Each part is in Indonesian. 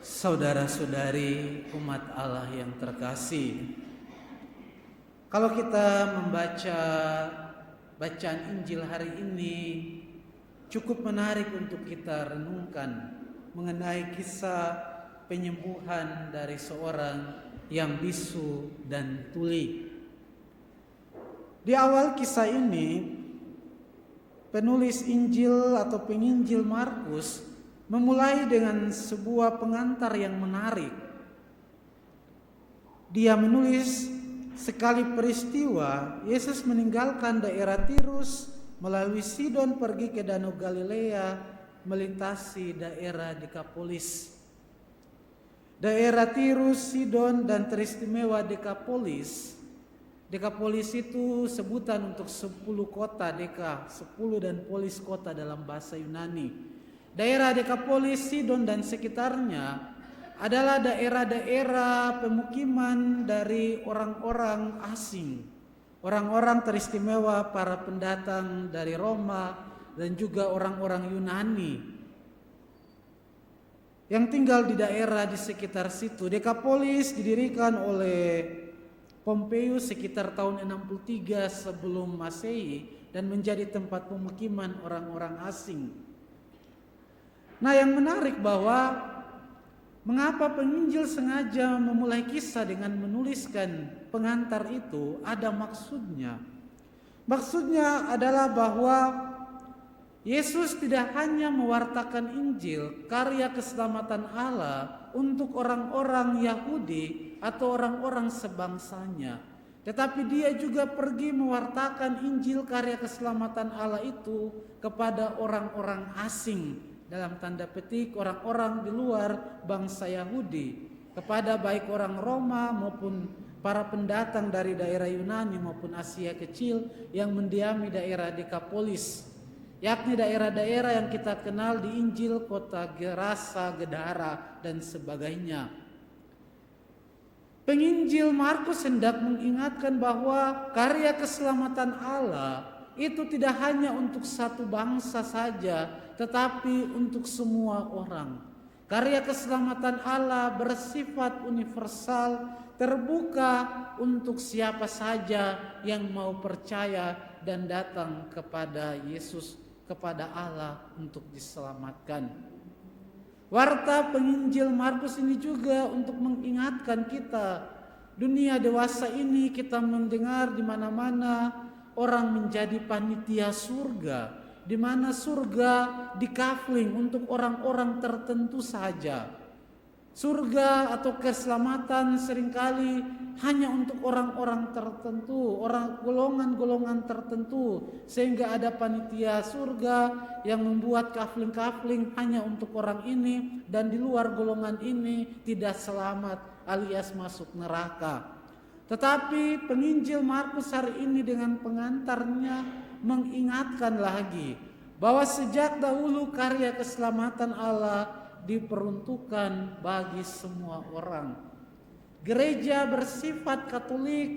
Saudara-saudari umat Allah yang terkasih, kalau kita membaca bacaan Injil hari ini, cukup menarik untuk kita renungkan mengenai kisah penyembuhan dari seorang yang bisu dan tuli. Di awal kisah ini, penulis Injil atau penginjil Markus memulai dengan sebuah pengantar yang menarik. Dia menulis, sekali peristiwa Yesus meninggalkan daerah Tirus, melalui Sidon pergi ke Danau Galilea, melintasi daerah Dekapolis. Daerah Tirus, Sidon, dan teristimewa Dekapolis. Dekapolis itu sebutan untuk 10 kota, Deka, 10 dan polis kota dalam bahasa Yunani. Daerah Dekapolis, Sidon, dan sekitarnya adalah daerah-daerah pemukiman dari orang-orang asing, orang-orang teristimewa, para pendatang dari Roma dan juga orang-orang Yunani yang tinggal di daerah di sekitar situ. Dekapolis didirikan oleh Pompeius sekitar tahun 63 sebelum Masehi dan menjadi tempat pemukiman orang-orang asing. Nah, yang menarik bahwa mengapa penginjil sengaja memulai kisah dengan menuliskan pengantar itu, ada maksudnya. Maksudnya adalah bahwa Yesus tidak hanya mewartakan Injil, karya keselamatan Allah untuk orang-orang Yahudi atau orang-orang sebangsanya, tetapi dia juga pergi mewartakan Injil karya keselamatan Allah itu kepada orang-orang asing, dalam tanda petik orang-orang di luar bangsa Yahudi, kepada baik orang Roma maupun para pendatang dari daerah Yunani maupun Asia Kecil yang mendiami daerah Dekapolis, yakni daerah-daerah yang kita kenal di Injil, kota Gerasa, Gedara, dan sebagainya. Penginjil Markus hendak mengingatkan bahwa karya keselamatan Allah itu tidak hanya untuk satu bangsa saja, tetapi untuk semua orang. Karya keselamatan Allah bersifat universal, terbuka untuk siapa saja yang mau percaya dan datang kepada Yesus, kepada Allah untuk diselamatkan. Warta penginjil Markus ini juga untuk mengingatkan kita, dunia dewasa ini kita mendengar di mana-mana orang menjadi panitia surga, di mana surga dikafling untuk orang-orang tertentu saja. Surga atau keselamatan seringkali hanya untuk orang-orang tertentu, orang golongan-golongan tertentu, sehingga ada panitia surga yang membuat kafling-kafling hanya untuk orang ini, dan di luar golongan ini tidak selamat alias masuk neraka. Tetapi penginjil Markus hari ini dengan pengantarnya mengingatkan lagi bahwa sejak dahulu karya keselamatan Allah diperuntukkan bagi semua orang. Gereja bersifat Katolik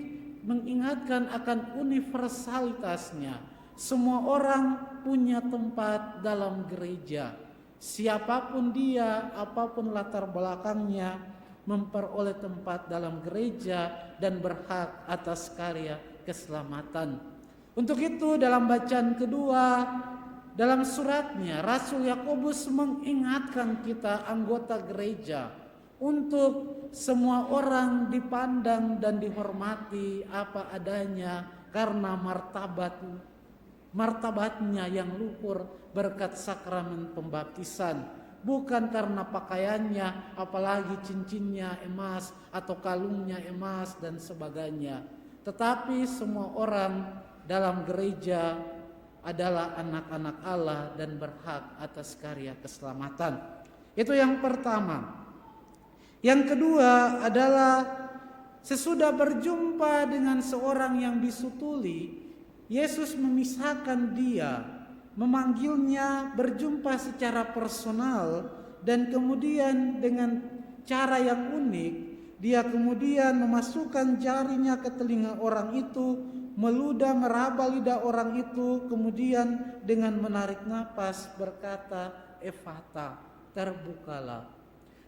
mengingatkan akan universalitasnya. Semua orang punya tempat dalam gereja. Siapapun dia, apapun latar belakangnya, memperoleh tempat dalam gereja dan berhak atas karya keselamatan. Untuk itu dalam bacaan kedua, dalam suratnya Rasul Yakobus mengingatkan kita anggota gereja untuk semua orang dipandang dan dihormati apa adanya karena martabatnya yang luhur berkat sakramen pembaptisan, bukan karena pakaiannya, apalagi cincinnya emas atau kalungnya emas dan sebagainya. Tetapi semua orang dalam gereja adalah anak-anak Allah dan berhak atas karya keselamatan. Itu yang pertama. Yang kedua adalah sesudah berjumpa dengan seorang yang bisu tuli, Yesus memisahkan dia, memanggilnya berjumpa secara personal, dan kemudian dengan cara yang unik dia kemudian memasukkan jarinya ke telinga orang itu, meludah meraba lidah orang itu, kemudian dengan menarik napas berkata, "Efata," terbukalah.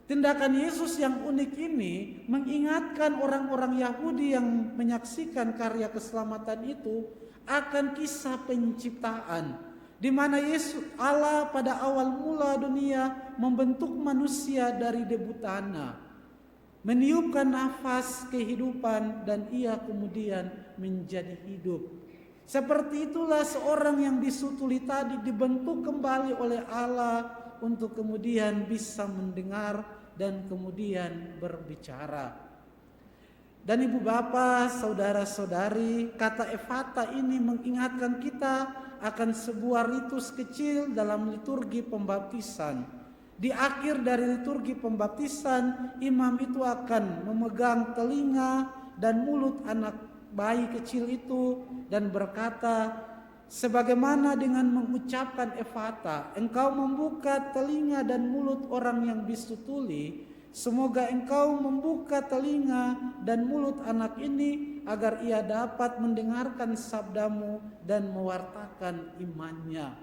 Tindakan Yesus yang unik ini mengingatkan orang-orang Yahudi yang menyaksikan karya keselamatan itu akan kisah penciptaan, di mana Yesus Allah pada awal mula dunia membentuk manusia dari debu tanah, meniupkan nafas kehidupan dan ia kemudian menjadi hidup. Seperti itulah seorang yang disutuli tadi dibentuk kembali oleh Allah untuk kemudian bisa mendengar dan kemudian berbicara. Dan ibu bapak, saudara-saudari, kata Efata ini mengingatkan kita akan sebuah ritus kecil dalam liturgi pembaptisan. Di akhir dari liturgi pembaptisan, imam itu akan memegang telinga dan mulut anak bayi kecil itu dan berkata, sebagaimana dengan mengucapkan Efata, engkau membuka telinga dan mulut orang yang bisu tuli, semoga engkau membuka telinga dan mulut anak ini agar ia dapat mendengarkan sabdamu dan mewartakan imannya.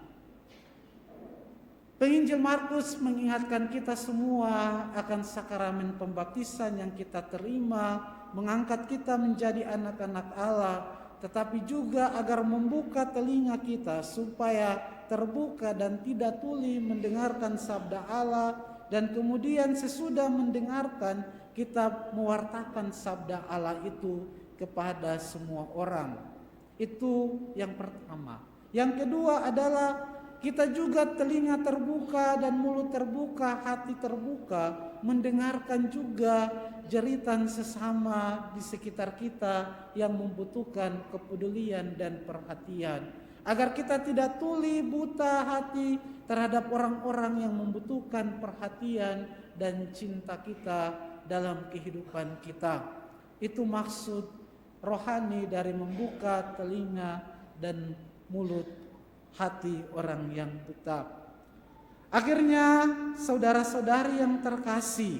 Penginjil Markus mengingatkan kita semua akan sakramen pembaptisan yang kita terima, mengangkat kita menjadi anak-anak Allah, tetapi juga agar membuka telinga kita supaya terbuka dan tidak tuli mendengarkan sabda Allah, dan kemudian sesudah mendengarkan kita mewartakan sabda Allah itu kepada semua orang. Itu yang pertama. Yang kedua adalah kita juga telinga terbuka dan mulut terbuka, hati terbuka, mendengarkan juga jeritan sesama di sekitar kita yang membutuhkan kepedulian dan perhatian. Agar kita tidak tuli buta hati terhadap orang-orang yang membutuhkan perhatian dan cinta kita dalam kehidupan kita. Itu maksud rohani dari membuka telinga dan mulut hati orang yang buta. Akhirnya saudara-saudari yang terkasih,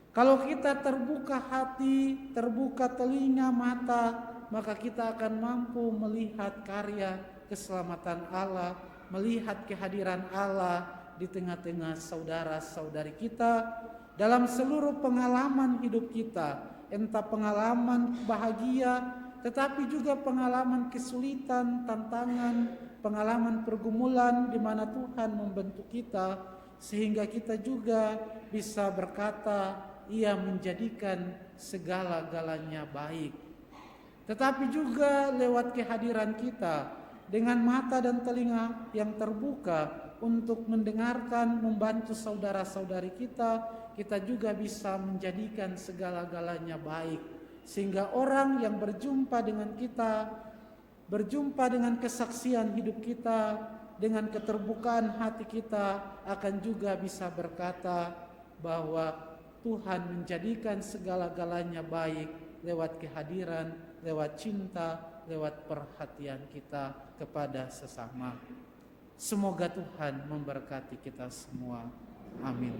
kalau kita terbuka hati, terbuka telinga, mata, maka kita akan mampu melihat karya keselamatan Allah, melihat kehadiran Allah di tengah-tengah saudara-saudari kita dalam seluruh pengalaman hidup kita, entah pengalaman bahagia, tetapi juga pengalaman kesulitan, tantangan, pengalaman pergumulan di mana Tuhan membentuk kita sehingga kita juga bisa berkata, Ia menjadikan segala-galanya baik. Tetapi juga lewat kehadiran kita dengan mata dan telinga yang terbuka untuk mendengarkan, membantu saudara-saudari kita, kita juga bisa menjadikan segala-galanya baik. Sehingga orang yang berjumpa dengan kita, berjumpa dengan kesaksian hidup kita, dengan keterbukaan hati kita, akan juga bisa berkata bahwa Tuhan menjadikan segala-galanya baik lewat kehadiran, lewat cinta, lewat perhatian kita kepada sesama. Semoga Tuhan memberkati kita semua. Amin.